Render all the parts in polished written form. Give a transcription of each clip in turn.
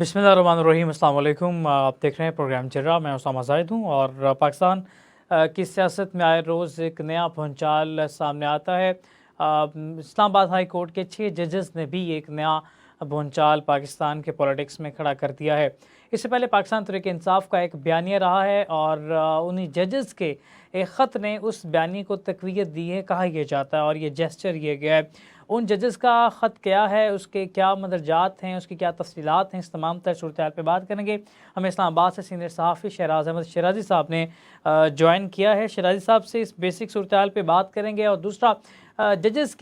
बिस्मिल्लाहिर्रहमानिर्रहीम, अस्सलाम वालेकुम। आप देख रहे हैं प्रोग्राम चर्रा, मैं उसामा जाहिद हूँ। और पाकिस्तान की सियासत में आए रोज़ एक नया भूचाल सामने आता है। इस्लामाबाद हाई कोर्ट के 6 जजेस ने भी एक नया भूचाल पाकिस्तान के पॉलिटिक्स में खड़ा कर दिया है। इससे पहले पाकिस्तान तहरीक इंसाफ का एक बयानिया रहा है और उन्हीं जजेस के एक ख़त ने उस बयानी को तक़वियत दी है, कहा यह जाता है, और ये जेस्चर किया गया है। उन जजेस का ख़त क्या है, उसके क्या मदरजात हैं, उसकी क्या तफसीलात हैं, इस तमाम तर सूरत पे बात करेंगे। हमें इस्लामाबाद से सीनियर सहाफ़ी शहराज अहमद शिराजी साहब ने ज्वाइन किया है। शिराजी साहब से इस बेसिक सूरत पे बात करेंगे। और दूसरा, जजेस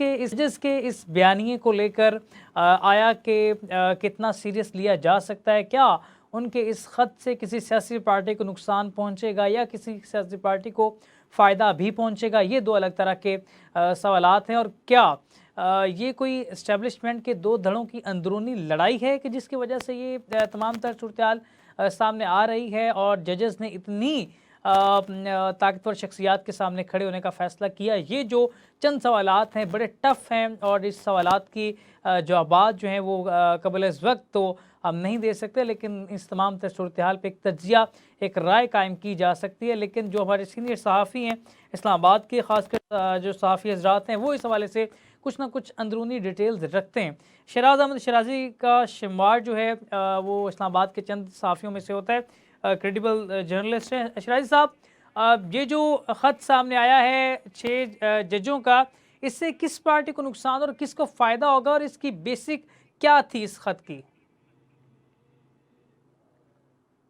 के इस बयानिए को लेकर आया कि कितना सीरियस लिया जा सकता है, क्या उनके इस ख़त से किसी सियासी पार्टी को नुकसान पहुँचेगा या किसी सियासी पार्टी को फ़ायदा भी पहुँचेगा। ये दो अलग तरह के सवालात हैं। और क्या ये कोई इस्टेब्लिशमेंट के दो धड़ों की अंदरूनी लड़ाई है कि जिसकी वजह से ये तमाम तर सूरत सामने आ रही है और जजेस ने इतनी ताकतवर शख्सियात के सामने खड़े होने का फ़ैसला किया। ये जो चंद सवालात हैं बड़े टफ़ हैं और इस सवालात की जवाबात जो हैं वो क़ब्ल इस वक्त तो हम नहीं दे सकते, लेकिन इस तमाम तर सूरत पे एक तज्ज़िया, एक राय कायम की जा सकती है। लेकिन जो हमारे सीनियर सहाफ़ी हैं इस्लामाबाद के, ख़ासकर जो सहाफ़ी हज़रात हैं, वो इस हवाले से कुछ ना कुछ अंदरूनी डिटेल्स रखते हैं। शहराज अहमद शिराजी का शुमार जो है वो इस्लामाबाद के चंद सहाफ़ियों में से होता है, क्रेडिबल जर्नलिस्ट हैं। शिराजी साहब, ये जो ख़त सामने आया है 6 जजों का, इससे किस पार्टी को नुकसान और किसको फ़ायदा होगा और इसकी बेसिक क्या थी इस ख़त की?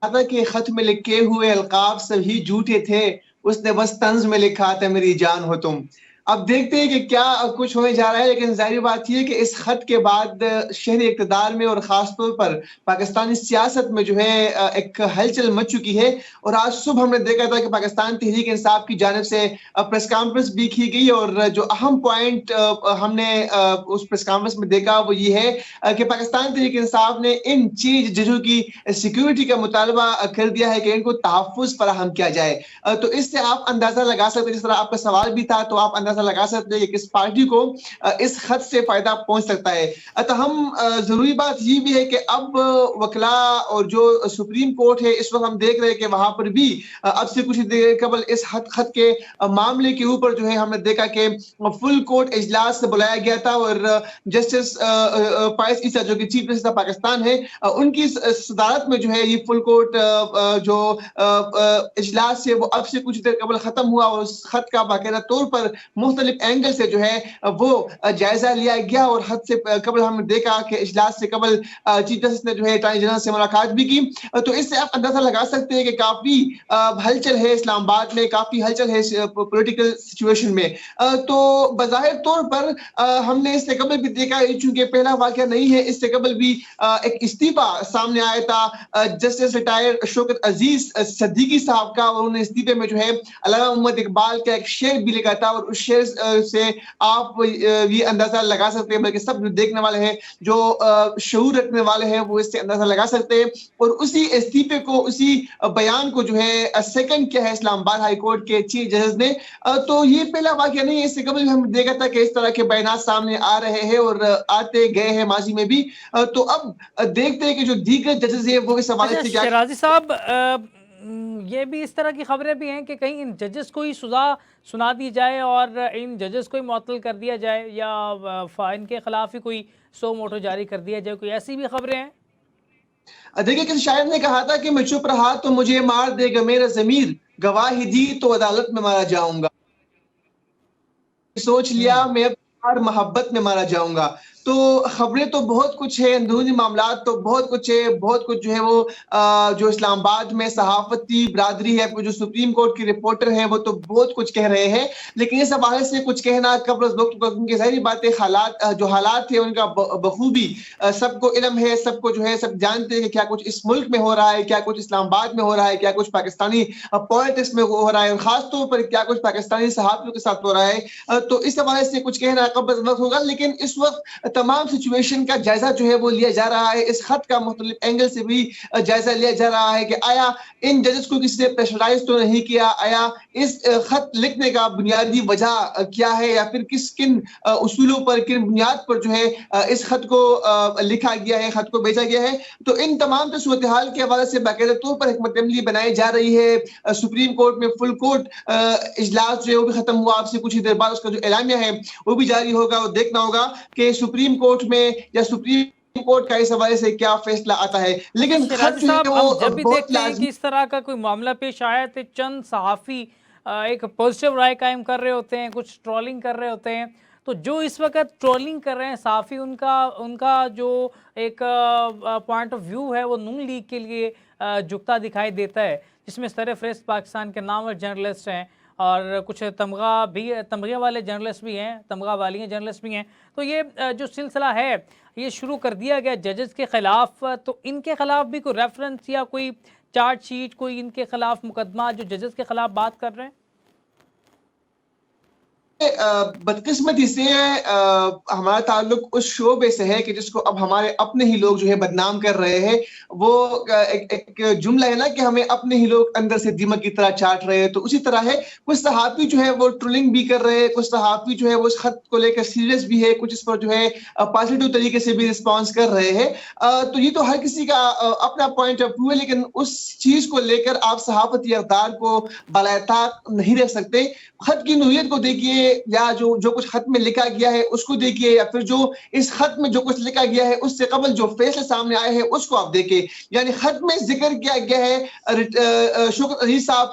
कि खत में लिखे हुए अलकाब सभी झूठे थे, उसने बस तंज में लिखा था मेरी जान हो तुम। अब देखते हैं कि क्या कुछ होने जा रहा है, लेकिन जाहिर बात यह है कि इस खत के बाद शहरी इक़्तिदार में और ख़ास तौर पर पाकिस्तानी सियासत में जो है एक हलचल मच चुकी है। और आज सुबह हमने देखा था कि पाकिस्तान तहरीक इंसाफ की जानिब से प्रेस कॉन्फ्रेंस भी की गई और जो अहम पॉइंट हमने उस प्रेस कॉन्फ्रेंस में देखा वो ये है कि पाकिस्तान तहरीक इंसाफ ने इन 6 जजों की सिक्योरिटी का मुतालबा कर दिया है कि इनको तहफ़्फ़ुज़ फराहम किया जाए। तो इससे आप अंदाज़ा लगा सकते हैं, जिस तरह आपका सवाल भी था, तो आप अंदाज़ा लगा सकते हैं कि किस पार्टी को इस खत से फायदा पहुंच सकता है। हम जरूरी बात ये भी है कि अब वकला और जो सुप्रीम कोर्ट है इस वक्त हम देख रहे हैं कि वहां पर भी अब से कुछ देर कबल इस खत के मामले के ऊपर जो है हमने देखा कि फुल कोर्ट इजलास बुलाया गया था और जस्टिस फायज ईसा जो कि चीफ जस्टिस पाकिस्तान है उनकी सदारत में जो है ये फुल कोर्ट जो इजलास है वो अब से कुछ देर कबल खत्म हुआ और उस खत का बाकायदा तौर पर मुख्तलिफ एंगल से जो है वो जायजा लिया गया। और हद से कबल हमने देखा कि इजलास से कबल चीफ जस्टिस ने जो है अटॉर्नी जनरल से मुलाकात भी की। तो इससे आप अंदाजा लगा सकते हैं कि काफी हलचल है इस्लामाबाद में, काफी हलचल है पॉलिटिकल सिचुएशन में। तो बज़ाहिर तौर पर हमने इससे कबल भी देखा, चूंकि पहला वाकया नहीं है, इससे कबल भी एक इस्तीफा सामने आया था जस्टिस रिटायर्ड शौकत अजीज सिद्दीकी साहब का, और उन्हें इस्तीफे में जो है अल्लामा मोहम्मद इकबाल का एक शेर भी लिखा था। और उस शेर से आप ये अंदाजा लगा सकते हैं, बल्कि सब देखने वाले हैं जो शऊर रखने वाले हैं वो इससे अंदाजा लगा सकते हैं। और उसी इस्तीफे को, उसी बयान को जो है सेकंड किया है इस्लामाबाद हाई कोर्ट के चीफ जजेस ने। तो ये पहला वाकया नहीं है, इससे कबल हम देखा था कि इस तरह के बयान सामने आ रहे हैं और आते गए हैं माजी में भी। तो अब देखते हैं कि जो दीगर जजेस है वो इस हवाले से क्या। शिराजी साहब, ये भी इस तरह की खबरें भी हैं कि कहीं इन जजेस को ही सज़ा सुना दी जाए और इन जजेस को ही मुअत्तल कर दिया जाए या इनके खिलाफ ही कोई सो मोटो जारी कर दिया जाए, कोई ऐसी भी खबरें हैं? देखिए, किसी शायर ने कहा था कि मैं चुप रहा तो मुझे मार देगा मेरा ज़मीर, गवाही दी तो अदालत में मारा जाऊंगा। सोच लिया मैं अब मोहब्बत में मारा जाऊंगा। तो खबरें तो बहुत कुछ है, अंदरूनी मामलात तो बहुत कुछ है, बहुत कुछ जो है वो जो इस्लामाबाद में सहाफती बरादरी है, जो सुप्रीम कोर्ट की रिपोर्टर है वो तो बहुत कुछ कह रहे हैं। लेकिन इस हवाले से कुछ कहना कब्ल वक्त, क्योंकि सारी बातें जो हालात है उनका बखूबी सबको इल्म है, सबको जो है सब जानते हैं कि क्या कुछ इस मुल्क में हो रहा है, क्या कुछ इस्लामाबाद में हो रहा है, क्या कुछ पाकिस्तानी पॉलिटिक्स में हो रहा है, और खासतौर पर क्या कुछ पाकिस्तानी सहाफियों के साथ हो रहा है। तो इस हवाले से कुछ कहना कब्ल वक्त होगा। लेकिन इस वक्त तमाम सिचुएशन का जायजा जो है वो लिया जा रहा है। इस खत का मुख्तलिफ एंगल से भी जायजा लिया जा रहा है कि आया इन जजेस को किसी ने प्रेशराइज तो नहीं किया, आया इस खत लिखने का बुनियादी वजह क्या है, या फिर किन उसूलों पर, किन बुनियाद पर जो है इस खत को लिखा गया है, खत को भेजा गया है। तो इन तमाम सूरत हाल के हवाले से बाकायदा तौर पर हिकमत अमली बनाई जा रही है। सुप्रीम कोर्ट में फुल कोर्ट इजलास जो है वो भी खत्म हुआ, आपसे कुछ ही देर बाद उसका जो एलामिया है वो भी जारी होगा। और देखना होगा कि सुप्रीम कोर्ट में या सुप्रीम कोर्ट का इस हवाले से क्या फैसला आता है। लेकिन खत जो है वो जब भी देखते हैं कि इस तरह का कोई मामला पेश आया तो चंद सहाफ़ी एक पॉजिटिव राय कायम कर रहे होते हैं, कुछ ट्रोलिंग कर रहे होते हैं। तो जो इस वक्त ट्रोलिंग कर रहे हैं सहाफ़ी, उनका जो एक पॉइंट ऑफ व्यू है वो नून लीग के लिए झुकता दिखाई देता है, जिसमें सरफ़हरिस्त पाकिस्तान के नामवर जर्नलिस्ट हैं और कुछ तमग़े वाले जर्नलिस्ट भी हैं, तमग़ा वाली जर्नलिस्ट भी हैं। तो ये जो सिलसिला है ये शुरू कर दिया गया जजेस के ख़िलाफ़, तो इनके ख़िलाफ़ भी कोई रेफरेंस या कोई चार्ज शीट, कोई इनके ख़िलाफ़ मुकदमा जो जजेस के ख़िलाफ़ बात कर रहे हैं? बदकिस्मती से हमारा ताल्लुक उस शोबे से है कि जिसको अब हमारे अपने ही लोग जो है बदनाम कर रहे हैं। वो एक जुमला है ना कि हमें अपने ही लोग अंदर से दीमक की तरह चाट रहे हैं, तो उसी तरह है। कुछ सहाफ़ी जो है वो ट्रोलिंग भी कर रहे हैं, कुछ सहाफ़ी जो है वो इस खत को लेकर सीरियस भी है, कुछ इस पर जो है पॉजिटिव तरीके से भी रिस्पॉन्स कर रहे हैं। तो ये तो हर किसी का अपना पॉइंट ऑफ व्यू है, लेकिन उस चीज को लेकर आप सहाफती अक़दार को बालाताक नहीं रख सकते। खत की नोयत को देखिए, या जो कुछ खत में लिखा गया है उसको देखिए, या फिर जो इस खत में जो कुछ लिखा गया है उससे कबल जो फैसले सामने आए हैं उसको आप देखिए। यानी खत में जिक्र किया गया है शौकत अजीज साहब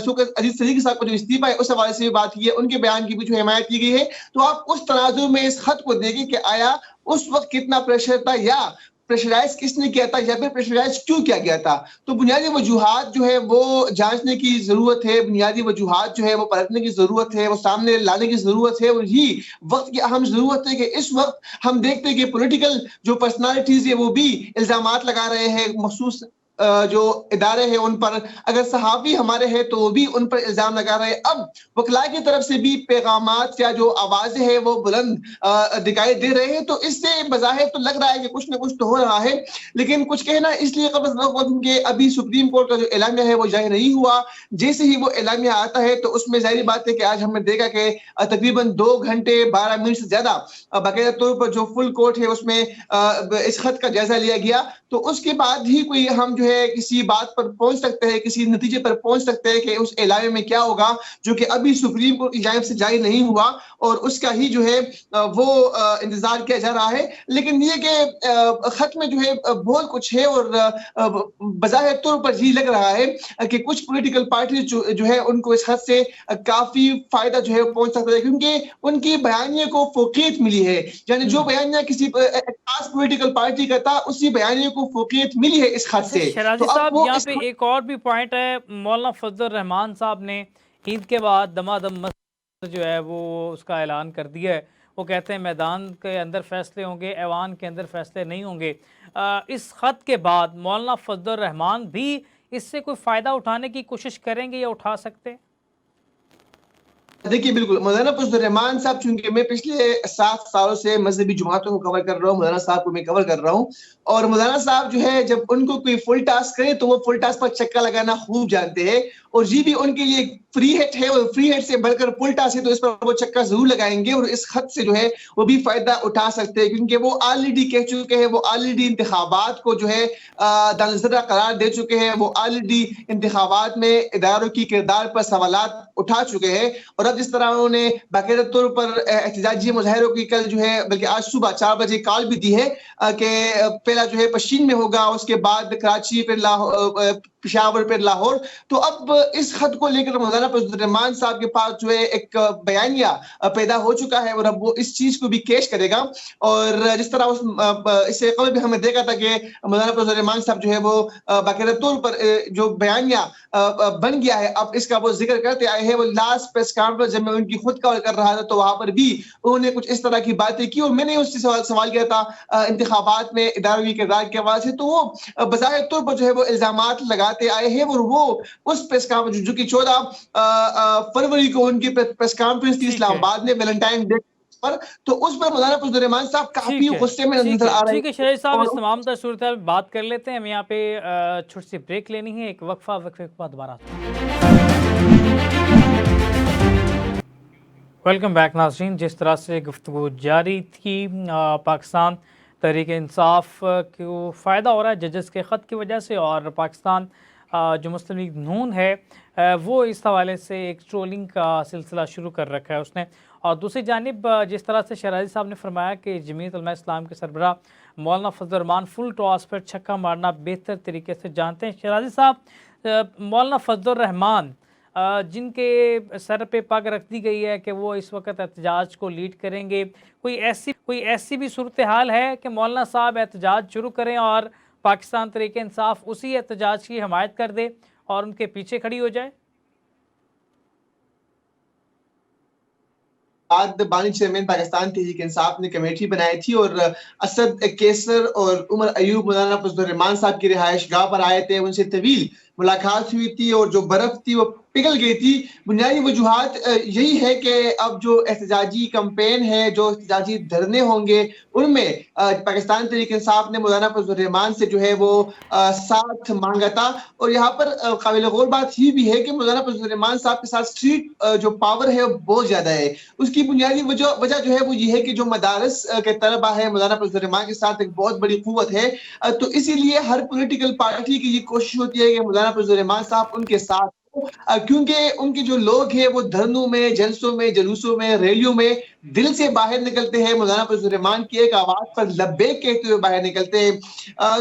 शौकत अजीज सदीकी साहब का जो इस्तीफा है उस हवाले से बात की है, उनके बयान की भी जो हिमायत की गई है। तो आप उस तनाजुर में इस खत को देखिए कि आया उस वक्त कितना प्रेशर था, या प्रेशराइज किसने किया था, या फिर प्रेशराइज क्यों किया गया था। तो बुनियादी वजूहात जो है वो जांचने की जरूरत है, बुनियादी वजूहात जो है वो परखने की जरूरत है, वो सामने लाने की जरूरत है। और यही वक्त की अहम जरूरत है कि इस वक्त हम देखते हैं कि पॉलिटिकल जो पर्सनालिटीज है वो भी इल्जामात लगा रहे हैं मखसूस जो इदारे हैं उन पर। अगर सहाफ़ी हमारे हैं तो वो भी उन पर इल्जाम लगा रहे हैं। अब वकला की तरफ से भी पैगामात या जो आवाजें हैं वो बुलंद दिखाई दे रहे हैं। तो इससे बज़ाहिर तो लग रहा है कि कुछ ना कुछ तो हो रहा है, लेकिन कुछ कहना इसलिए कि अभी सुप्रीम कोर्ट का जो एलामिया है वो जाहिर नहीं हुआ। जैसे ही वो एलामिया आता है तो उसमें जाहिर बात है कि आज हमने देखा कि तकरीबन 2 घंटे 12 मिनट से ज्यादा बाकायदा तौर पर जो फुल कोर्ट है उसमें इस खत का जायजा लिया गया। तो उसके बाद ही कोई हम जो है किसी बात पर पहुंच सकते हैं, किसी नतीजे पर पहुंच सकते हैं कि उस एलामे में क्या होगा, जो कि अभी सुप्रीम कोर्ट की जानिब से जारी नहीं हुआ और उसका ही जो है वो इंतजार किया जा रहा है। लेकिन ये कि खत में जो है बहुत कुछ है और बज़ाहिर तौर पर ये लग रहा है कि कुछ पॉलिटिकल पार्टी जो है उनको इस खत से काफी फायदा जो है पहुंच सकता है, क्योंकि उनकी बयानिया को फोकियत मिली है। यानी जो बयानिया किसी खास पॉलिटिकल पार्टी का था उसी बयानिया को फोकियत मिली है इस खत से। शराजी साहब, यहाँ पे एक और भी पॉइंट है। मौलाना फजल रहमान साहब ने ईद के बाद दमादम मस्जिद जो है वो उसका ऐलान कर दिया है। वो कहते हैं मैदान के अंदर फैसले होंगे, ऐवान के अंदर फैसले नहीं होंगे। इस खत के बाद मौलाना फजल रहमान भी इससे कोई फ़ायदा उठाने की कोशिश करेंगे या उठा सकते हैं? देखिए बिल्कुल, मौलाना फजल रहमान साहब, चूंकि मैं पिछले 7 सालों से मजहबी जमातों को कवर कर रहा हूँ, मौलाना साहब को मैं कवर कर रहा हूँ, और मौलाना साहब जो है जब उनको कोई फुल टास्क करे तो वो फुल टास्क पर चक्का लगाना खूब जानते हैं। और ये भी उनके लिए फ्री हिट है, और फ्री हिट से बढ़कर फुल टास्क है तो इस पर वो चक्का जरूर लगाएंगे और इस खत से जो है वो भी फायदा उठा सकते हैं, क्योंकि वो ऑलरेडी कह चुके हैं, वो ऑलरेडी इंतखाबात को जो है दानिशरा करार दे चुके हैं, वो ऑलरेडी इंतखाबात में इदारों की किरदार पर सवालात उठा चुके हैं। और अब जिस तरह उन्होंने बाकायदा तौर पर एहतजाजी मुजाहिरों की कल जो है बल्कि आज सुबह 4 बजे कॉल भी दी है कि पहला जो है पश्चिम में होगा, उसके बाद कराची, फिर पेशावर, फिर लाहौर। तो अब इस खत को लेकर मौलाना फजल रहमान साहब के पास जो है एक बयानिया पैदा हो चुका है और अब वो इस चीज को भी पेश करेगा। और जिस तरह इससे कबल भी हमें देखा था कि मौलाना फजल रहमान साहब जो है वो बाकायदा तौर पर जो बयानिया बन गया है, अब इसका वो जिक्र करते आए हैं। वो लास्ट प्रेस कॉन्फ्रेंस जब मैं उनकी खुद कवर कर रहा था तो वहां पर भी उन्होंने कुछ इस तरह की बातें की और मैंने उससे सवाल किया था इंतखाबात में इदारों की किरदार के हवाले से। तो वो बज़ाहिर तौर पर जो है वो इल्जामात लगाते आए हैं और वो उस प्रेस कॉन्फ्रेंस जो कि 14 फरवरी को उनकी प्रेस कॉन्फ्रेंस थी इस्लामाबाद में, वैलेंटाइन डे پر, تو اس پر مولانا فضل الرحمان صاحب کافی غصے میں نظر آ رہے ہیں. ٹھیک ہے شریف صاحب, اس تمام تر صورتحال بات کر لیتے ہیں. ہمیں یہاں پہ چھوٹی سی بریک لینی ہے, ایک وقفہ کے بعد دوبارہ. ویلکم بیک ناظرین. جس طرح سے گفتگو جاری تھی, پاکستان تحریک انصاف کو فائدہ ہو رہا ہے ججز کے خط کی وجہ سے, اور پاکستان جو مسلم لیگ نون ہے وہ اس حوالے سے ایک ٹرولنگ کا سلسلہ شروع کر رکھا ہے اس نے. اور دوسری جانب جس طرح سے شیرازی صاحب نے فرمایا کہ جمعیت علماء اسلام کے سربراہ مولانا فضل الرحمان فل ٹاس پر چھکا مارنا بہتر طریقے سے جانتے ہیں. شیرازی صاحب, مولانا فضل الرحمان جن کے سر پہ پگ رکھ دی گئی ہے کہ وہ اس وقت احتجاج کو لیڈ کریں گے, کوئی ایسی بھی صورتحال ہے کہ مولانا صاحب احتجاج شروع کریں اور پاکستان تحریک انصاف اسی احتجاج کی حمایت کر دے اور ان کے پیچھے کھڑی ہو جائے؟ بانی چیئرمین پاکستان تحریک انصاف نے کمیٹی بنائی تھی, اور اسد کیسر اور عمر ایوب مولانا فضل الرحمان صاحب کی رہائش گاہ پر آئے تھے. ان سے طویل ملاقات ہوئی تھی اور جو برف تھی وہ پگھل گئی تھی. بنیادی وجوہات یہی ہے کہ اب جو احتجاجی کمپین ہے, جو احتجاجی دھرنے ہوں گے, ان میں پاکستان تحریک انصاف نے مولانا فضل الرحمان سے جو ہے وہ ساتھ مانگا تھا. اور یہاں پر قابل غور بات یہ بھی ہے کہ مولانا فضل الرحمان صاحب کے ساتھ اسٹریٹ جو پاور ہے وہ بہت زیادہ ہے. اس کی بنیادی وجہ جو ہے وہ یہ ہے کہ جو مدارس کے طلبہ ہے مولانا فضل الرحمان کے ساتھ ایک بہت بڑی قوت ہے. تو اسی لیے ہر پولیٹیکل پارٹی کی یہ کوشش ہوتی ہے کہ مولانا فضل الرحمان صاحب ان کے ساتھ, کیونکہ ان کے جو لوگ ہیں وہ دھرنوں میں, جلسوں میں, جلوسوں میں, ریلیوں میں دل سے باہر نکلتے ہیں. مولانا فضل الرحمان کی ایک آواز پر لبیک کہتے ہوئے باہر نکلتے ہیں.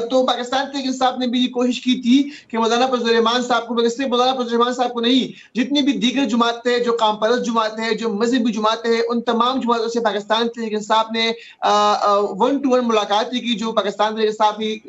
تو پاکستان تحریک انصاف نے بھی یہ کوشش کی تھی کہ مولانا فضل الرحمان صاحب کو, مگر صرف مولانا فضل الرحمان صاحب کو نہیں, جتنی بھی دیگر جماعتیں ہیں, جو قوم پرست جماعتیں ہیں, جو مذہبی جماعتیں ہیں, ان تمام جماعتوں سے پاکستان تحریک انصاف نے 1-to-1 ملاقات کی. جو پاکستان تحریک انصاف کی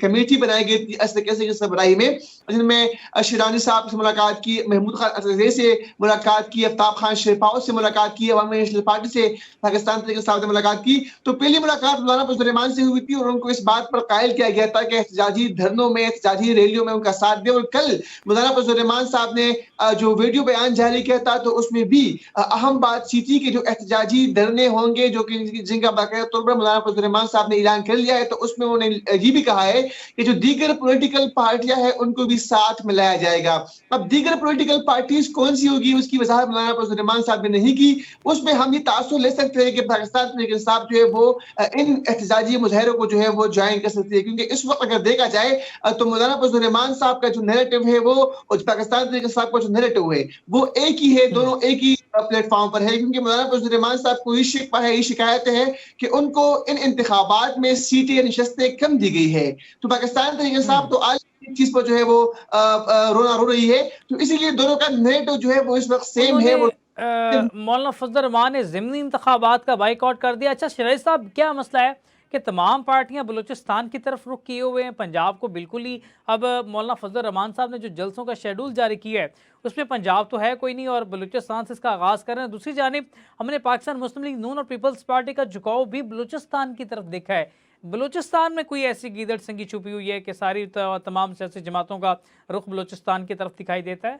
کمیٹی بنائی گئی تھی اسد کیسر کی سربراہی میں, جن میں شیرازی صاحب سے ملاقات کی, محمود خان اطہری سے ملاقات کی, آفتاب خان شیرپاؤ سے ملاقات کی, عوامی نیشنل پارٹی سے پاکستان تحریک انصاف نے ملاقات کی. تو پہلی ملاقات مولانا فضل الرحمان سے ہوئی تھی اور ان کو اس بات پر قائل کیا گیا تھا کہ احتجاجی دھرنوں میں, احتجاجی ریلیوں میں ان کا ساتھ دے. اور کل مولانا فضل الرحمان صاحب نے جو ویڈیو بیان جاری کیا تھا, تو اس میں بھی اہم بات یہ تھی کہ جو احتجاجی دھرنے ہوں گے, جو کہ جن کا باقاعدہ طور پر مولانا فضل الرحمان صاحب نے اعلان کر لیا ہے, تو اس میں انہوں نے یہ بھی کہا ہے کہ جو دیگر پولیٹیکل پارٹیاں ہیں ان کو بھی ساتھ ملایا جائے گا. اب دیگر پولیٹیکل پارٹیز کون سی ہوگی اس کی وضاحت مولانا فضل الرحمان صاحب نے نہیں کی. اس میں ہم یہ تاثر لے سکتے ہیں کہ پاکستان تحریک انصاف جو ہے وہ ان احتجاجی مظاہروں کو جو ہے وہ جوائن کر سکتی ہے, کیونکہ اس وقت اگر دیکھا جائے تو مولانا فضل الرحمان صاحب کا جو نیریٹو ہے وہ, اور پاکستان تحریک انصاف کا جو نیریٹو ہے وہ ایک ہی ہے, دونوں ایک ہی پلیٹ فارم پر ہے. کیونکہ مولانا فضل الرحمان صاحب کو یہ شکوہ ہے, یہ شکایت ہے کہ ان کو ان انتخابات میں سیٹیں, نشستیں کم دی گئی ہے. تو پاکستان تحریک انصاف تو آج چیز پر جو ہے وہ رونا رو رہی ہے. تو اسی لیے دونوں کا نیریٹو جو ہے وہ اس وقت سیم ہے. مولانا فضل الرحمان نے ضمنی انتخابات کا بائیک آؤٹ کر دیا. اچھا شریف صاحب, کیا مسئلہ ہے کہ تمام پارٹیاں بلوچستان کی طرف رخ کیے ہوئے ہیں, پنجاب کو بالکل ہی, اب مولانا فضل الرحمان صاحب نے جو جلسوں کا شیڈول جاری کیا ہے اس میں پنجاب تو ہے کوئی نہیں اور بلوچستان سے اس کا آغاز کر رہے ہیں. دوسری جانب ہم نے پاکستان مسلم لیگ نون اور پیپلز پارٹی کا جھکاؤ بھی بلوچستان کی طرف دیکھا ہے. بلوچستان میں کوئی ایسی گیدڑ سنگی چھپی ہوئی ہے کہ ساری تمام سیاسی جماعتوں کا رخ بلوچستان کی طرف دکھائی دیتا ہے؟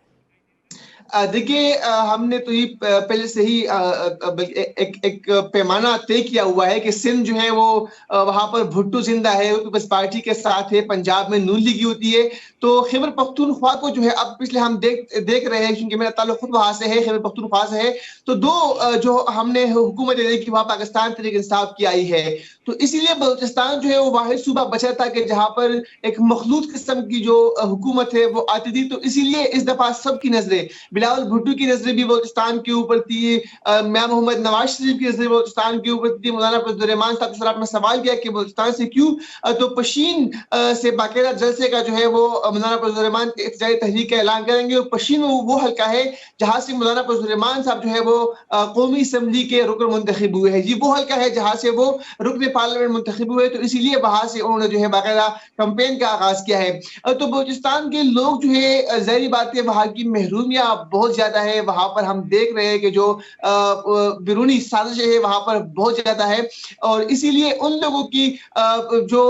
دیکھیے, ہم نے تو یہ پہلے سے ہی ایک پیمانہ طے کیا ہوا ہے کہ سندھ جو ہے وہ وہاں پر بھٹو زندہ ہے, پیپلز پارٹی کے ساتھ ہے, پنجاب میں نون لیگی ہوتی ہے. تو خیبر پختونخوا کو جو ہے اب پچھلے ہم دیکھ رہے ہیں, کیونکہ میرا تعلق خود وہاں سے ہے, خیبر پختونخوا سے ہے, تو دو جو ہم نے حکومت دیکھی وہاں پاکستان تحریک انصاف کی آئی ہے. تو اسی لیے بلوچستان جو ہے وہ واحد صوبہ بچا تھا کہ جہاں پر ایک مخلوط قسم کی جو حکومت ہے وہ آتی تھی. تو اسی لیے اس دفعہ سب کی نظریں, بلاول بھٹو کی نظریں بھی بلوچستان کے اوپر تھی, میاں محمد نواز شریف کی نظریں بلوچستان کے اوپر تھی. مولانا فضل الرحمان صاحب سے آپ نے سوال کیا کہ بلوچستان سے کیوں, تو پشین سے باقاعدہ جلسے کا جو ہے وہ مولانا فضل الرحمان احتجاجی تحریک کا اعلان کریں گے. اور پشین وہ حلقہ ہے جہاں سے مولانا فضل الرحمان صاحب جو ہے وہ قومی اسمبلی کے رکن منتخب ہوئے ہیں. یہ وہ حلقہ ہے جہاں سے وہ رکن پارلیمنٹ منتخب ہوئے, تو اسی لیے وہاں سے انہوں نے جو ہے باقاعدہ کمپین کا آغاز کیا ہے. تو بلوچستان کے لوگ جو ہے ظاہری بات ہے وہاں کی محرومیہ خطرہ بہت زیادہ ہے وہاں پر. ہم دیکھ رہے ہیں کہ جو بیرونی سازشیں ہیں وہاں پر بہت زیادہ ہے, اور اسی لیے ان لوگوں کی جو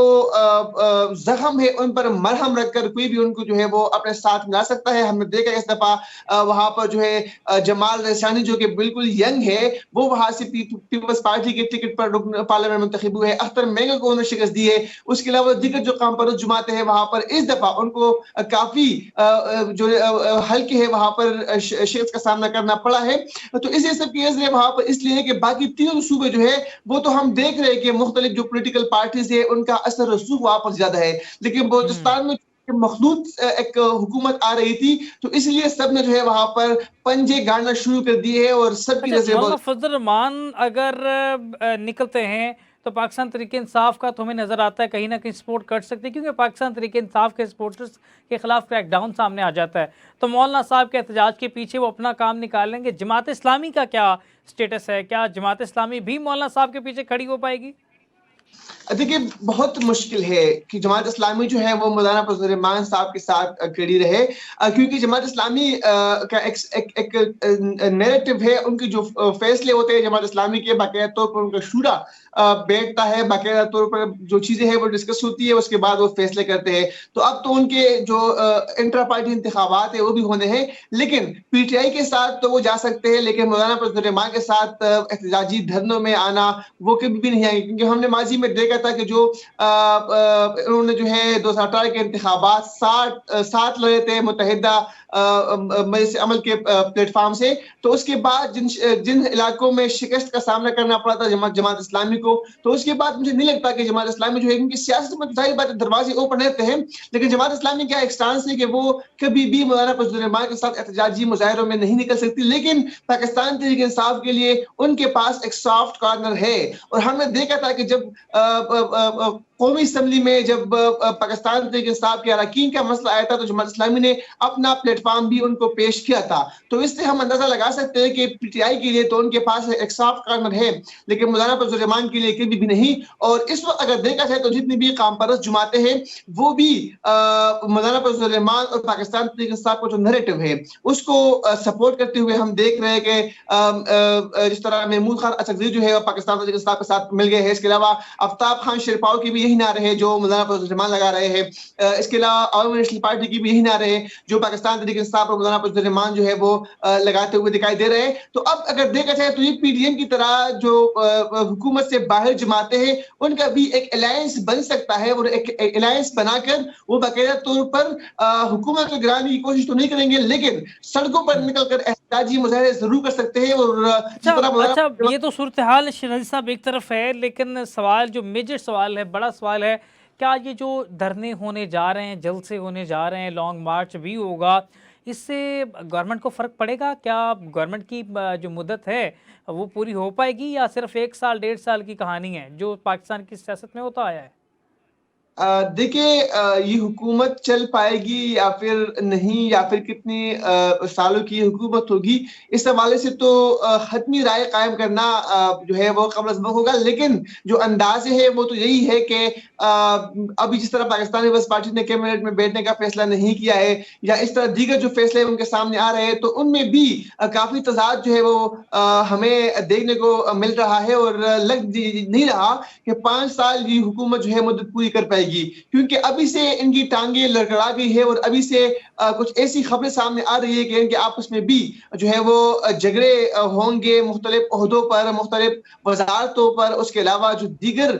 زخم ہے ان پر مرہم رکھ کر کوئی بھی ان کو جو ہے وہ اپنے ساتھ ملا سکتا ہے. ہم نے دیکھا اس دفعہ وہاں پر جو ہے جمال ریسانی جو کہ بالکل ینگ ہے وہ وہاں سے پیپلز پارٹی کے ٹکٹ پر پارلیمنٹ منتخب ہوئے. اختر مینگل کو انہوں نے شکست دی ہے. اس کے علاوہ دیگر جو کام پرست جماعتیں ہیں وہاں پر اس دفعہ ان کو کافی جو ہلکے ہے وہاں پر شکست کا سامنا کرنا پڑا ہے. تو اسی سب کی وجہ وہاں پر اس لیے کہ باقی تینوں صوبے جو ہے وہ تو ہم دیکھ رہے ہیں کہ مختلف جو پولیٹیکل پارٹیز ہے ان کا اثر رسوخ وہاں پر زیادہ ہے, لیکن بلوچستان میں مخلوط ایک حکومت آ رہی تھی تو اس لیے سب نے جو ہے وہاں پر پنجے گاڑنا شروع کر دیے ہیں اور سب کی اچھا نظریں مولانا فضل الرحمان اگر نکلتے ہیں تو پاکستان تحریک انصاف کا تو ہمیں نظر آتا ہے کہیں نہ کہیں سپورٹ کر سکتے ہیں, کیونکہ پاکستان تحریک انصاف کے سپورٹرز کے خلاف کریک ڈاؤن سامنے آ جاتا ہے. تو مولانا صاحب کے احتجاج کے پیچھے وہ اپنا کام نکال لیں گے. جماعت اسلامی کا کیا سٹیٹس ہے؟ کیا جماعت اسلامی بھی مولانا صاحب کے پیچھے کھڑی ہو پائے گی؟ دیکھیے بہت مشکل ہے کہ جماعت اسلامی جو ہے وہ مولانا فضل الرحمان صاحب کے ساتھ کھڑی رہے, کیونکہ جماعت اسلامی کا ایک نیریٹو ہے. ان کے جو فیصلے ہوتے ہیں جماعت اسلامی کے باقاعدہ طور پر ان کا شورا بیٹھتا ہے, باقاعدہ طور پر جو چیزیں ہیں وہ ڈسکس ہوتی ہے, اس کے بعد وہ فیصلے کرتے ہیں. تو اب تو ان کے جو انٹرا پارٹی انتخابات ہیں وہ بھی ہونے ہیں, لیکن پی ٹی آئی کے ساتھ تو وہ جا سکتے ہیں, لیکن مولانا فضل الرحمان کے ساتھ احتجاجی دھرنوں میں آنا وہ کبھی بھی نہیں آئیں گے. کیونکہ ہم نے ماضی میں دیکھا تھا کہ جو انہوں نے جو ہے 2018 کے انتخابات 7 لڑے تھے متحدہ مجلس عمل کے پلیٹ فارم سے, تو اس کے بعد جن علاقوں میں شکست کا سامنا کرنا پڑا تھا جماعت اسلامی کو, تو اس کے بعد مجھے نہیں لگتا کہ جماعت اسلامی جو ہے, کیونکہ سیاست میں ظاہر بات دروازے اوپن رہتے ہیں, لیکن جماعت اسلامی کا ایک سٹانس ہے کہ وہ کبھی بھی مولانا فضل الرحمان کے ساتھ احتجاجی مظاہروں میں نہیں نکل سکتی. لیکن پاکستان تحریک انصاف کے لیے ان کے پاس ایک سافٹ کارنر ہے, اور ہم نے دیکھا تھا کہ جب قومی اسمبلی میں جب پاکستان تحریک انصاف کے اراکین کا مسئلہ آیا تھا تو جماعت اسلامی نے اپنا پلیٹ فارم بھی ان کو پیش کیا تھا. تو اس سے ہم اندازہ لگا سکتے ہیں کہ پی ٹی آئی کے لیے تو ان کے پاس ایک سافٹ کارنر ہے, لیکن مولانا فضل الرحمان کے لیے کبھی بھی نہیں. اور اس وقت اگر دیکھا جائے تو جتنی بھی قوم پرست جماعتیں ہیں وہ بھی مولانا فضل الرحمان اور پاکستان تحریک انصاف کا جو نیریٹو ہے اس کو سپورٹ کرتے ہوئے ہم دیکھ رہے ہیں کہ جس طرح محمود خان اچکزئی جو ہے پاکستان تحریک انصاف کے ساتھ مل گئے ہیں. اس کے علاوہ آفتاب خان شیرپاؤ کی بھی یہی نعرے ہیں جو مولانا فضل الرحمان لگا رہے ہیں. اس کے علاوہ عوامی نیشنل پارٹی کی بھی یہی نعرے ہیں جو پاکستان تحریک انصاف اور مولانا فضل الرحمان جو ہے وہ لگاتے ہوئے دکھائی دے رہے ہیں. تو اب اگر دیکھا جائے تو یہ پی ڈی ایم کی طرح جو حکومت سے باہر جماعتیں ہیں ان کا بھی ایک الائنس بن سکتا ہے, اور ایک الائنس بنا کر وہ باقاعدہ طور پر حکومت کو گرانے کی کوشش تو نہیں کریں گے, لیکن سڑکوں پر نکل کر احتجاجی مظاہرے ضرور کر سکتے ہیں. اور اچھا یہ تو صورتحال شنازی صاحب ایک طرف ہے, لیکن سوال جو میجر سوال ہے, بڑا سوال ہے, کیا یہ جو دھرنے ہونے جا رہے ہیں, جلسے ہونے جا رہے ہیں, لانگ مارچ بھی ہوگا, اس سے گورنمنٹ کو فرق پڑے گا؟ کیا گورنمنٹ کی جو مدت ہے وہ پوری ہو پائے گی, یا صرف 1 سال 1.5 سال کی کہانی ہے جو پاکستان کی سیاست میں ہوتا آیا ہے؟ دیکھیں یہ حکومت چل پائے گی یا پھر نہیں, یا پھر کتنی سالوں کی حکومت ہوگی, اس حوالے سے تو حتمی رائے قائم کرنا جو ہے وہ قبل از وقت ہوگا. لیکن جو انداز ہے وہ تو یہی ہے کہ ابھی جس طرح پاکستانی پیپلز پارٹی نے کیبنٹ میں بیٹھنے کا فیصلہ نہیں کیا ہے, یا اس طرح دیگر جو فیصلے ان کے سامنے آ رہے ہیں, تو ان میں بھی کافی تضاد جو ہے وہ ہمیں دیکھنے کو مل رہا ہے, اور لگ نہیں رہا کہ 5 سال کی حکومت جو ہے مدت پوری کر پائے گی, کیونکہ ابھی سے ان کی ٹانگیں لڑکڑا گئی ہے, اور ابھی سے کچھ ایسی خبریں سامنے آ رہی ہے کہ ان کے آپس میں بھی جو ہے وہ جھگڑے ہوں گے مختلف عہدوں پر, مختلف وزارتوں پر. اس کے علاوہ جو دیگر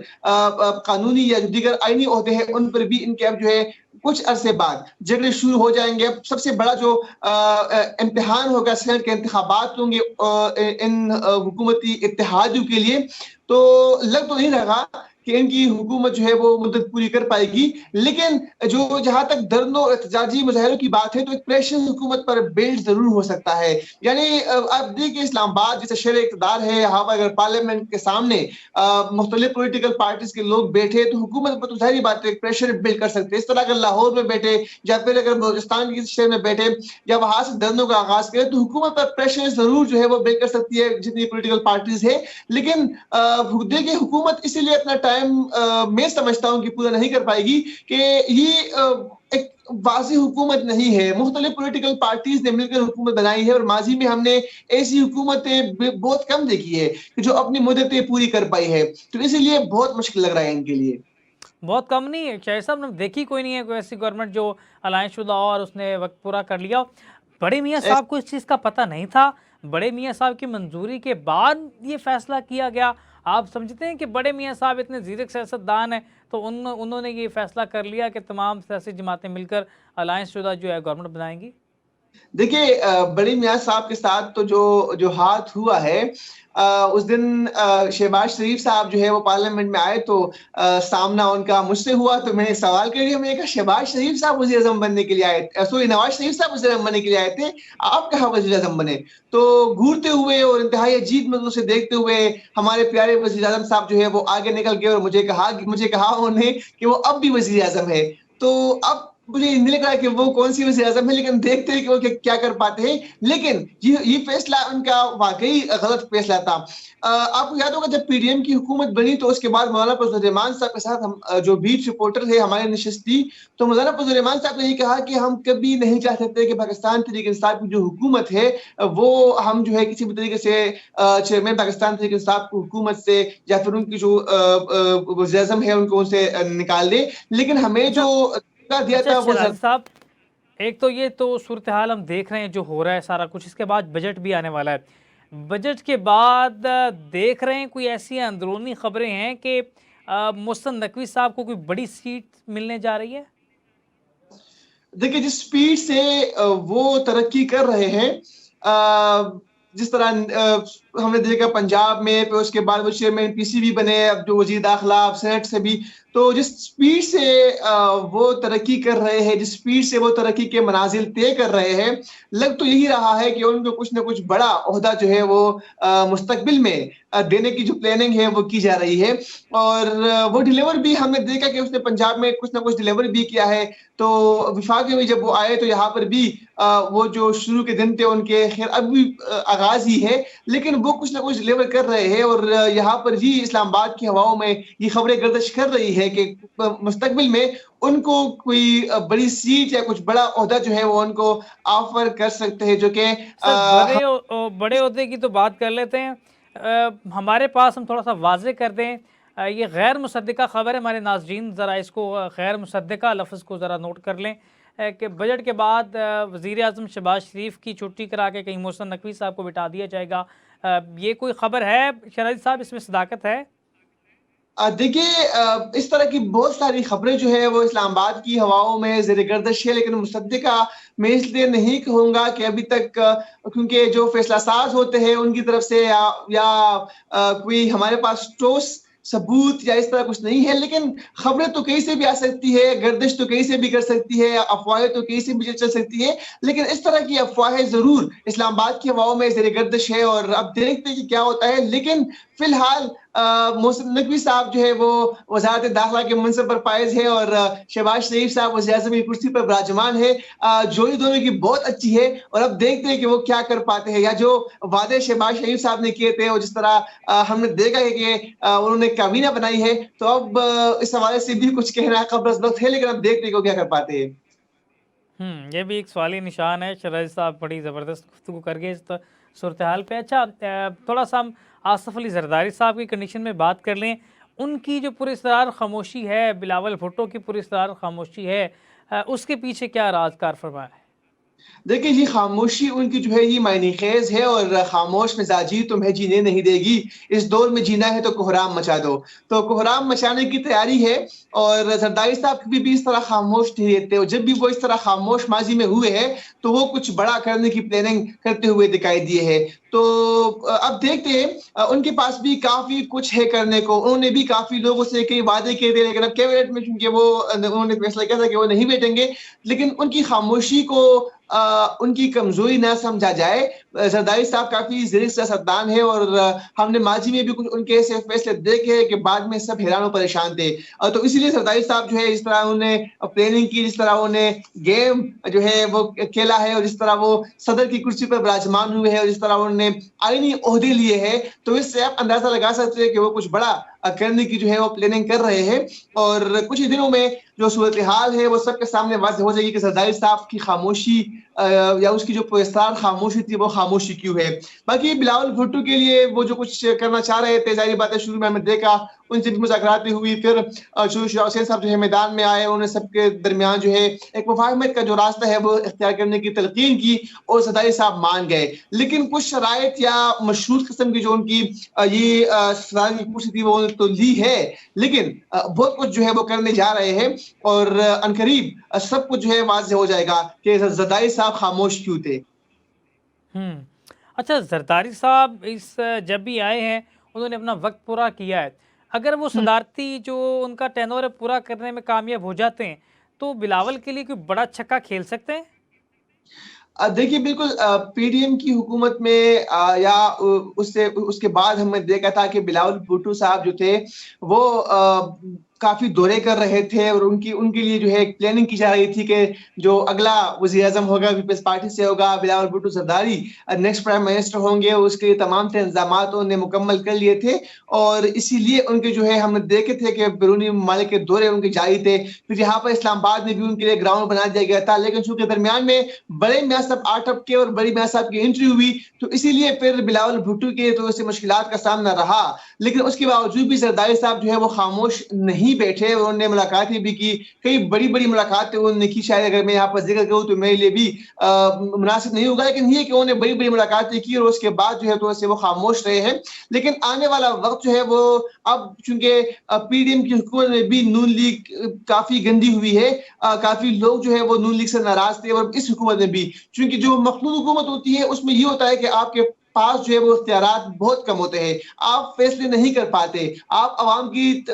قانونی یا جو دیگر آئینی عہدے ہیں ان پر بھی ان کے اب جو ہے کچھ عرصے بعد جھگڑے شروع ہو جائیں گے. سب سے بڑا جو امتحان ہوگا سینٹ کے انتخابات ہوں گے ان حکومتی اتحادیوں کے لیے, تو لگ تو نہیں رہا کہ ان کی حکومت جو ہے وہ مدت پوری کر پائے گی. لیکن جو جہاں تک دھرنوں اور احتجاجی مظاہروں کی بات ہے تو ایک پریشر حکومت پر بلڈ ضرور ہو سکتا ہے. یعنی آپ دیکھیں اسلام آباد جیسے شہر اقتدار ہے, یہاں پر اگر پارلیمنٹ کے سامنے مختلف پولیٹیکل پارٹیز کے لوگ بیٹھے تو حکومت پر تو ظاہری بات ہے ایک پریشر بلڈ کر سکتے ہیں. اس طرح اگر لاہور میں بیٹھے یا پھر اگر بلوچستان کی شہر میں بیٹھے یا وہاں سے دھرنوں کا آغاز کرے تو حکومت پر پریشر ضرور جو ہے وہ بلڈ کر سکتی ہے جتنی پولیٹیکل پارٹیز ہے. لیکن دیکھیں حکومت اسی لیے اپنا ٹائم میں سمجھتا ہوں کہ پورا نہیں کر پائے گی کہ یہ ایک वाज़ी हुकूमत नहीं है। मुख्तलिफ पॉलिटिकल पार्टीज़ ने मिलकर हुकूमत बनाई है और माज़ी में हमने ऐसी हुकूमतें बहुत कम देखी है कि जो अपनी मुद्दतें पूरी कर पाई है। तो इसीलिए बहुत मुश्किल लग रहा है इनके लिए। बहुत कम नहीं है शायद साहब, ने देखी कोई नहीं है कोई ऐसी गवर्नमेंट जो अलायंस शुदा हो और उसने वक्त पूरा कर लिया। बड़े मियाँ साहब को इस चीज़ का पता नहीं था, बड़े मियाँ साहब की मंजूरी के बाद ये फैसला किया गया। आप समझते हैं कि बड़े मियाँ साहब इतने ज़ीरक सियासतदान हैं तो उन्होंने ये फैसला कर लिया कि तमाम सियासी जमातें मिलकर अलायंस शुदा जो है गवर्नमेंट बनाएंगी? देखिए बड़ी मियाँ साहब के साथ तो जो जो हाथ हुआ है उस दिन शहबाज शरीफ साहब जो है वो पार्लियामेंट में आए तो सामना उनका मुझसे हुआ तो मैंने सवाल कर दिया, मैंने कहा शहबाज शरीफ साहब वज़ीर आज़म बनने के लिए आए सॉरी नवाज शरीफ साहब वज़ीर आज़म बनने के लिए आए थे, आप कहाँ वज़ीर आज़म बने? तो घूरते हुए और इंतहाई अजीब नज़रों से देखते हुए हमारे प्यारे वज़ीर आज़म साहब जो है वो आगे निकल गए और मुझे कहा उन्होंने कि वो अब भी वज़ीर आज़म है। तो अब मुझे नहीं लग रहा है कि वो कौन-सी वज़ीर आज़म है, लेकिन देखते हैं कि वो क्या कर पाते हैं। लेकिन ये फैसला उनका वाक़ई गलत फैसला था। आपको याद होगा जब पीडीएम की हुकूमत बनी तो उसके बाद मौलाना फजल रहमान साहब के साथ हम जो बीट रिपोर्टर थे हमारी नशिस्त थी, तो मौलाना फजल रहमान साहब ने ये कहा कि हम कभी नहीं चाह सकते कि पाकिस्तान तहरीक-ए-इंसाफ की जो हुकूमत है वो हम जो है किसी भी तरीके से चेयरमैन पाकिस्तान तहरीक-ए-इंसाफ की हुकूमत से या फिर उनकी जो वज़ीर आज़म है उनको उनसे निकाल दें। लेकिन हमें अच्छा जो दिया अच्छा था वो शहजाद साहब, एक तो ये तो सूरत हाल हम देख रहे हैं जो हो रहा है सारा कुछ, इसके बाद बजट भी आने वाला है। बजट के बाद देख रहे हैं कोई ऐसी अंदरूनी खबरें हैं कि मोहसिन नकवी साहब को कोई बड़ी सीट मिलने जा रही है? देखिए जिस स्पीड से वो तरक्की कर रहे हैं जिस तरह हमने देखा पंजाब में फिर उसके बाद वो चेयरमैन पीसीबी बने, अब जो वजीर दाखिला अब सेनेट से भी, तो जिस स्पीड से वो तरक्की कर रहे हैं, जिस स्पीड से वो तरक्की के मनाजिल तय कर रहे हैं, लग तो यही रहा है कि उनको कुछ ना कुछ बड़ा ओहदा जो है वो मुस्तकबिल में देने की जो प्लानिंग है वो की जा रही है। और वो डिलीवर भी हमने देखा कि उसने पंजाब में कुछ ना कुछ डिलीवर भी किया है। तो विफाक में जब वो आए तो यहाँ पर भी वो जो शुरू के दिन थे उनके खैर अभी आगाज ही है, लेकिन वो कुछ ना कुछ डिलीवर कर रहे हैं और यहाँ पर भी इस्लामाबाद की हवाओं में ये खबरें गर्दिश कर रही है कि मुस्तकबिल में उनको कोई बड़ी सीट या कुछ बड़ा ओहदा जो है वो उनको ऑफर कर सकते हैं, जो कि सर बड़े ओहदे की तो बात कर लेते हैं। हमारे पास हम थोड़ा सा वाज़ेह कर दें, ये गैर मुसद्दिका खबर है, हमारे नाज़रीन ज़रा इसको गैर मुसद्दिका लफ्ज़ को ज़रा नोट कर लें कि बजट के बाद वज़ीर आज़म शहबाज शरीफ की छुट्टी करा के कहीं मोहसिन नकवी साहब को बिठा दिया जाएगा। ये कोई ख़बर है शहजाद साहब, इसमें सदाकत है? देखिए इस तरह की बहुत सारी खबरें जो है वो इस्लामाबाद की हवाओं में ज़ेर गर्दिश है, लेकिन मुसद्दिका मैं इसलिए नहीं कहूँगा कि अभी तक क्योंकि जो फैसला साज होते हैं उनकी तरफ से या कोई हमारे पास ठोस सबूत या इस तरह कुछ नहीं है, लेकिन खबरें तो कहीं से भी आ सकती है, गर्दिश तो कहीं से भी कर सकती है, अफवाहें तो कहीं से भी चल सकती है, लेकिन इस तरह की अफवाहें ज़रूर इस्लामाबाद की हवाओं में ज़ेर गर्दिश है और अब देखते हैं कि क्या होता है। लेकिन फिलहाल मोहसिन नकवी साहब जो है वो वज़ारत दाखिला के मनसब पर फाइज है और शहबाज शरीफ साहब वज़ीर आज़म की कुर्सी पर विराजमान है। जोड़ी दोनों की बहुत अच्छी है और अब देखते हैं कि वो क्या कर पाते हैं या जो वादे शहबाज शरीफ साहब ने किए थे और जिस तरह हमने देखा है कि उन्होंने काबीना बनाई है, तो अब इस हवाले से भी कुछ कहना कब्ज़ है, लेकिन अब देखते हैं कि वो क्या कर पाते हैं। ये भी एक सवाली निशान है। शहजाद साहब बड़ी ज़बरदस्त गुफ्तगू कर गए इस सूरत हाल पे। अच्छा थोड़ा सा हम आसफ़ अली ज़रदारी साहब की कंडीशन में बात कर लें। उनकी जो पुरस्रार खामोशी है, बिलावल भुट्टो की पुरस्रार खामोशी है, उसके पीछे क्या राज कार फरमा है? देखिए ये खामोशी उनकी जो है ये मायने खेज है और खामोश मिजाजी तुम्हें जीने नहीं देगी, इस दौर में जीना है तो कोहराम मचा दो। तो कोहराम मचाने की तैयारी है और जरदारी साहब कभी भी इस तरह खामोश नहीं रहते और जब भी वो इस तरह खामोश माजी में हुए हैं तो वो कुछ बड़ा करने की प्लानिंग करते हुए दिखाई दिए है। तो अब देखते हैं उनके पास भी काफी कुछ है करने को, उन्होंने भी काफी लोगों से कई वादे किए थे, लेकिन अब कैबिनेट में चूंकि वो उन्होंने फैसला किया था कि वो नहीं बैठेंगे, लेकिन उनकी खामोशी को उनकी कमजोरी ना समझा जाए। जरदारी साहब काफी ज़िर सियासतदान है और हमने माजी में भी कुछ उनके ऐसे फैसले देखे हैं कि बाद में सब हैरान और परेशान थे। तो इसीलिए जरदारी साहब जो है जिस तरह उन्होंने प्लानिंग की, जिस तरह उन्होंने गेम जो है वो खेला है और जिस तरह वो सदर की कुर्सी पर विराजमान हुए हैं और जिस तरह उन्होंने आईनी ओहदे लिए हैं, तो इससे आप अंदाजा लगा सकते हैं कि वो कुछ बड़ा करने की जो है वो प्लानिंग कर रहे हैं, और कुछ ही दिनों में जो सूरत हाल है वो सबके सामने वाज़ेह हो जाएगी कि जरदारी साहब की खामोशी या उसकी जो पुरस्कार खामोशी थी वो खामोशी क्यों है। बाकी बिलावल भुट्टो के लिए वो जो कुछ करना चाह रहे थे, ज़ाहिर बात है शुरू में हमने देखा उनसे भी मुज़ाकरात भी हुई, फिर शुरू हुसैन साहब जो है मैदान में आए, उन्होंने सबके दरमियान जो है एक मुफाहमत का जो रास्ता है वो इख्तियार करने की तलकीन की और जरदारी साहब मान गए। लेकिन कुछ शराइत या मशरूत किस्म की जो उनकी ये सदारत की कुर्सी थी वो तो ली है, लेकिन बहुत कुछ जो है वो करने जा रहे हैं, और अनकरीब सब कुछ जो है वाज़ेह हो जाएगा कि जरदारी साहब खामोश क्यों थे। अच्छा, जरदारी साहब इस जब भी आए हैं उन्होंने अपना वक्त पूरा किया है, अगर वो सदारती जो उनका टेनोर है पूरा करने में कामयाब हो जाते हैं तो बिलावल के लिए कोई बड़ा छक्का खेल सकते हैं? देखिए बिल्कुल पीडीएम की हुकूमत में या उससे उसके बाद हमने देखा था कि बिलावल भुट्टो साहब जो थे वो काफी दौरे कर रहे थे, और उनके लिए जो है एक प्लानिंग की जा रही थी कि जो अगला वज़ीर आज़म होगा पीपल्स पार्टी से होगा, Bilawal Bhutto Zardari next prime minister होंगे, उसके लिए तमाम इंतजामात उन्होंने मुकम्मल कर लिए थे, और इसीलिए उनके जो है हमने देखे थे कि बैरूनी ममालिक के दौरे उनके जारी थे। फिर यहाँ पर इस्लामाबाद में भी उनके लिए ग्राउंड बना दिया गया था, लेकिन चूंकि दरमियान में बड़े मियाँ साहब आ टपके और बड़ी मियाँ साहब की एंट्री हुई, तो इसीलिए फिर बिलावल भुट्टो के तो ऐसे मुश्किलात का सामना रहा। लेकिन उसके बावजूद भी जरदारी साहब जो है वो खामोश नहीं बैठे, उन्होंने मुलाकातें भी की, कई बड़ी बड़ी मुलाकातें उन्होंने की। शायद अगर मैं यहाँ पर जिक्र करूँ तो मेरे लिए भी मुनासिब नहीं होगा, लेकिन ये कि उन्होंने बड़ी बड़ी मुलाकातें की और उसके बाद जो है तो ऐसे वो खामोश रहे हैं। लेकिन आने वाला वक्त जो है वो अब चूंकि पीडीएम की हुकूमत में भी नून लीग काफी गंदी हुई है, काफी लोग जो है वो नून लीग से नाराज थे, और इस हुकूमत में भी चूंकि जो मखलूत हुकूमत होती है उसमें ये होता है कि आपके पास जो है वो इख्तियारात बहुत कम होते हैं, आप फैसले नहीं कर पाते, आप अवाम की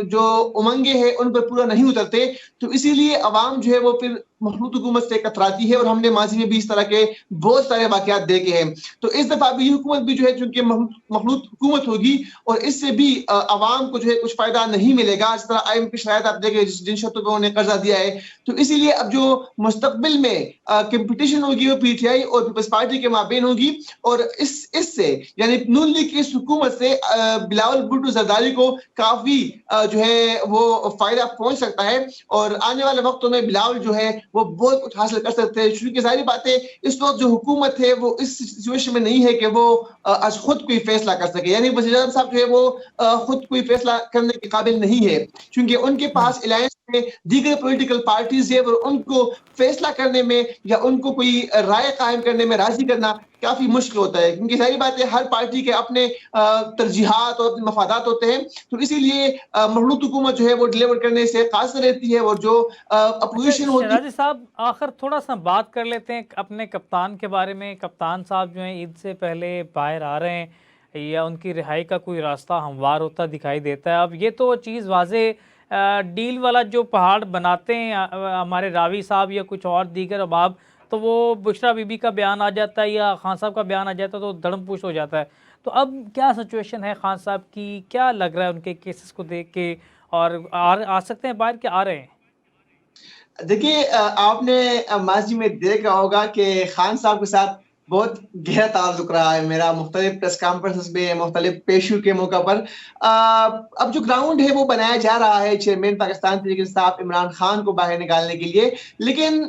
जो उमंगे हैं उन पर पूरा नहीं उतरते, तो इसीलिए अवाम जो है वो फिर मखलूत हुकूमत से कतराती है, और हमने माजी में भी इस तरह के बहुत सारे वाकयात देखे हैं। तो इस दफा भी ये हुकूमत भी जो है चूंकि मखलूत हुकूमत होगी, और इससे भी अवाम को जो है कुछ फायदा नहीं मिलेगा। जिस तरह IMF की शायद आप देखें जिन शर्तों पर उन्होंने कर्जा दिया है, तो इसीलिए अब जो मुस्तकबिल में कंपटीशन होगी वो PTI और पीपल्स पार्टी के माबेन होगी, और इससे यानी नून लीग की इस हुकूमत से बिलावल भुट्टो जरदारी को काफी जो है वो फायदा पहुंच सकता है, और आने वाले वक्तों में बिलावल जो है वो बहुत कुछ हासिल कर सकते हैं। क्योंकि सारी बातें इस वक्त जो हुकूमत है वो इस सिचुएशन में नहीं है कि वो आज खुद कोई फैसला कर सके, यानी वज़ीर आज़म साहब जो है वो खुद कोई फैसला करने के काबिल नहीं है, क्योंकि उनके पास अलायंस में दीगर पॉलिटिकल पार्टीज है, और उनको फैसला करने में या उनको कोई राय कायम करने में राजी करना काफी मुश्किल होता है, क्योंकि सारी बात है हर पार्टी के अपने तरजीहात और मफादात होते हैं। तो इसीलिए मखलूत हुकूमत जो है वो डिलीवर करने से कासिर रहती है, और जो अपोजिशन होती है। शहराजी साहब, आखिर थोड़ा सा बात कर लेते हैं अपने कप्तान के बारे में। कप्तान साहब जो हैं ईद से पहले बाहर आ रहे हैं, या उनकी रिहाई का कोई रास्ता हमवार होता दिखाई देता है? अब ये तो चीज़ वाजे डील वाला जो पहाड़ बनाते हैं हमारे रावी साहब या कुछ और दीगर अहबाब, तो वो बुशरा बीबी का बयान आ जाता है या खान साहब का बयान आ जाता है तो धड़म पुश हो जाता है। तो अब क्या सिचुएशन है खान साहब की? क्या लग रहा है उनके केसेस को देख के? और आ सकते हैं बाहर, क्या आ रहे हैं? देखिए आपने माजी में देखा होगा कि खान साहब के साथ बहुत गहरा ताल्लुक रहा है मेरा, मुख्तलिफ प्रेस कॉन्फ्रेंसेस में, मुख्तलिफ पेशू के मौका पर। अब जो ग्राउंड है वो बनाया जा रहा है चेयरमैन पाकिस्तान तहरीक इंसाफ इमरान खान को बाहर निकालने के लिए, लेकिन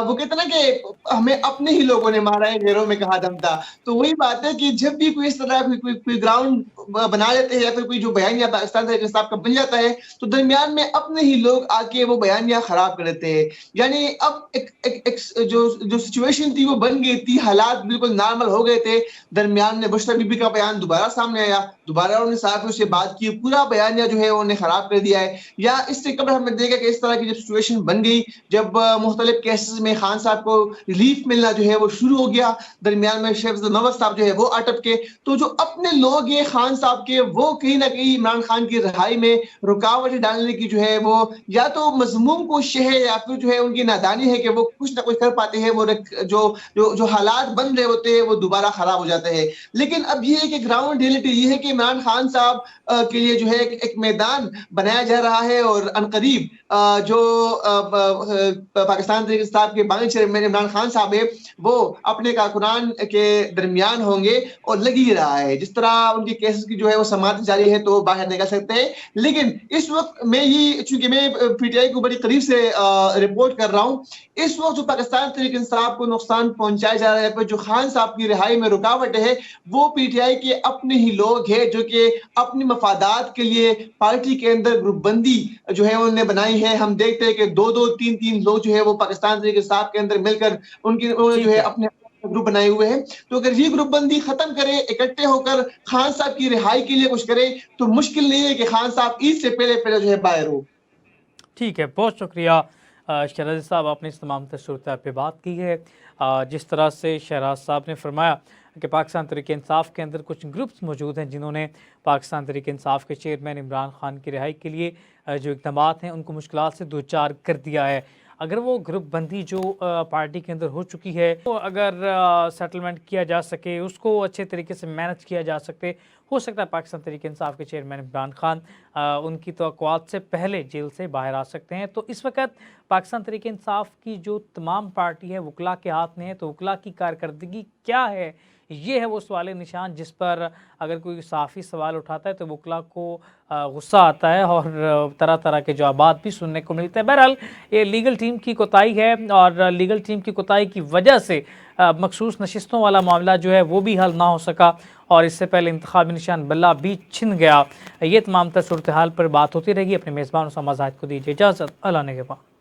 वो कहते ना कि हमें अपने ही लोगों ने मारा है, गैरों में कहा दम था। तो वही बात है कि जब भी कोई इस तरह कोई ग्राउंड बना लेते हैं या फिर कोई जो बयानिया पाकिस्तान तहरीक इंसाफ का बन जाता है, तो दरमियान में अपने ही लोग आके वो बयानिया खराब कर देते हैं। यानी अब एक जो सिचुएशन थी वो बन गई थी, हालात बिल्कुल नॉर्मल हो गए थे। दरमियान में बुशरा बीबी का बयान दोबारा सामने आया, दोबारा उन्होंने साहब से बात की, पूरा बयानिया जो है उन्होंने खराब कर दिया है। या इससे कबल हमने देखा कि इस तरह की जब सिचुएशन बन गई, जब मुख्तलिफ केसेस में खान साहब को रिलीफ मिलना जो है वो शुरू हो गया, दरमियान में शेख नवाज साहब जो है वो अटक के, तो जो अपने लोग हैं खान साहब के, वो कहीं ना कहीं इमरान खान की रिहाई में रुकावटें डालने की जो है वो या तो मजमूम कोशिश है या फिर जो है उनकी नादानी है कि वो कुछ ना कुछ कर पाते हैं। वो जो हालात बन بن رہے ہوتے ہیں وہ دوبارہ خراب ہو جاتے ہیں. لیکن اب یہ ہے کہ گراؤنڈ ریئلٹی یہ ہے کہ عمران خان صاحب کے لیے جو ہے ایک میدان بنایا جا رہا ہے, اور عنقریب جو پاکستان تحریک انصاف کے بانی چیئرمین عمران خان صاحب ہے وہ اپنے کارکنان کے درمیان ہوں گے, اور لگ ہی رہا ہے جس طرح ان کی کیسز کی جو ہے وہ سماعت جاری ہے تو باہر نکل سکتے ہیں. لیکن اس وقت میں یہ, چونکہ میں پی ٹی آئی کو بڑی قریب سے رپورٹ کر رہا ہوں, اس وقت جو پاکستان تحریک انصاف کو نقصان پہنچایا جا رہا ہے, جو خان صاحب کی رہائی میں رکاوٹ ہے, وہ پی ٹی آئی کے اپنے ہی لوگ ہیں جو کہ اپنی مفادات کے لیے پارٹی کے اندر گروپ بندی جو ہے انہوں نے بنائی ہے. ہم دیکھتے ہیں کہ دو تین لوگ جو ہے وہ پاکستان تحریک انصاف کے اندر مل کر انہوں نے جو ہے اپنے گروپ بنائے ہوئے ہیں. تو اگر یہ گروپ بندی ختم کرے, اکٹھے ہو کر خان صاحب کی رہائی کے لیے کچھ کرے, تو مشکل نہیں ہے کہ خان صاحب عید سے پہلے جو ہے باہر ہو. ٹھیک ہے, بہت شکریہ شہراز صاحب, آپ نے اس تمام صورتحال پہ بات کی ہے. جس طرح سے شہراز صاحب نے فرمایا کہ پاکستان تحریک انصاف کے اندر کچھ گروپس موجود ہیں جنہوں نے پاکستان تحریک انصاف کے چیئرمین عمران خان کی رہائی کے لیے جو اقدامات ہیں ان کو مشکلات سے دوچار کر دیا ہے. اگر وہ گروپ بندی جو پارٹی کے اندر ہو چکی ہے تو اگر سیٹلمنٹ کیا جا سکے, اس کو اچھے طریقے سے مینج کیا جا سکتے, ہو سکتا ہے پاکستان تحریک انصاف کے چیئرمین عمران خان ان کی توقعات سے پہلے جیل سے باہر آ سکتے ہیں. تو اس وقت پاکستان تحریک انصاف کی جو تمام پارٹی ہے وکلا کے ہاتھ میں ہے, تو وکلا کی کارکردگی کیا ہے, یہ ہے وہ سوال نشان جس پر اگر کوئی صحافی سوال اٹھاتا ہے تو وکلا کو غصہ آتا ہے اور طرح طرح کے جوابات بھی سننے کو ملتے ہیں. بہرحال یہ لیگل ٹیم کی کوتاہی ہے, اور لیگل ٹیم کی کوتاہی کی وجہ سے مخصوص نشستوں والا معاملہ جو ہے وہ بھی حل نہ ہو سکا, اور اس سے پہلے انتخابی نشان بلہ بھی چھن گیا. یہ تمام صورتحال پر بات ہوتی رہے گی. اپنے میزبان اسامہ زاہد کو دیجیے اجازت. اللہ نگہبان.